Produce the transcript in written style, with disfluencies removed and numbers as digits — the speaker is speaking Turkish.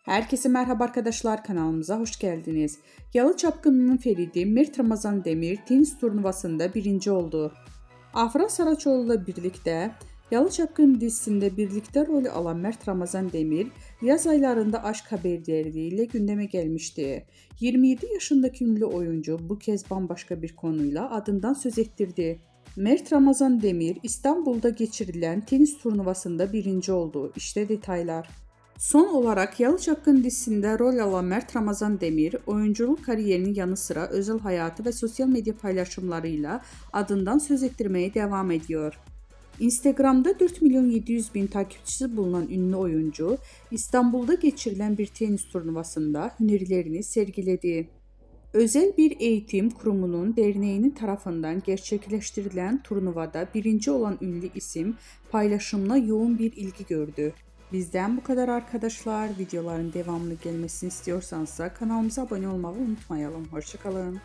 Herkese merhaba arkadaşlar, kanalımıza hoş geldiniz. Yalı Çapkını'nın Feridi Mert Ramazan Demir tenis turnuvasında birinci oldu. Afra Saraçoğlu ile birlikte Yalı Çapkını dizisinde birlikte rol alan Mert Ramazan Demir, yaz aylarında aşk haberleriyle gündeme gelmişti. 27 yaşındaki ünlü oyuncu bu kez bambaşka bir konuyla adından söz ettirdi. Mert Ramazan Demir, İstanbul'da geçirilen tenis turnuvasında birinci oldu. İşte detaylar. Son olarak Yalı Çapkını dizisinde rol alan Mert Ramazan Demir, oyunculuk kariyerinin yanı sıra özel hayatı ve sosyal medya paylaşımlarıyla adından söz ettirmeye devam ediyor. Instagram'da 4 milyon 700 bin takipçisi bulunan ünlü oyuncu, İstanbul'da geçirilen bir tenis turnuvasında hünerlerini sergiledi. Özel bir eğitim kurumunun derneğinin tarafından gerçekleştirilen turnuvada birinci olan ünlü isim paylaşımına yoğun bir ilgi gördü. Bizden bu kadar arkadaşlar. Videoların devamlı gelmesini istiyorsanız kanalımıza abone olmayı unutmayalım. Hoşça kalın.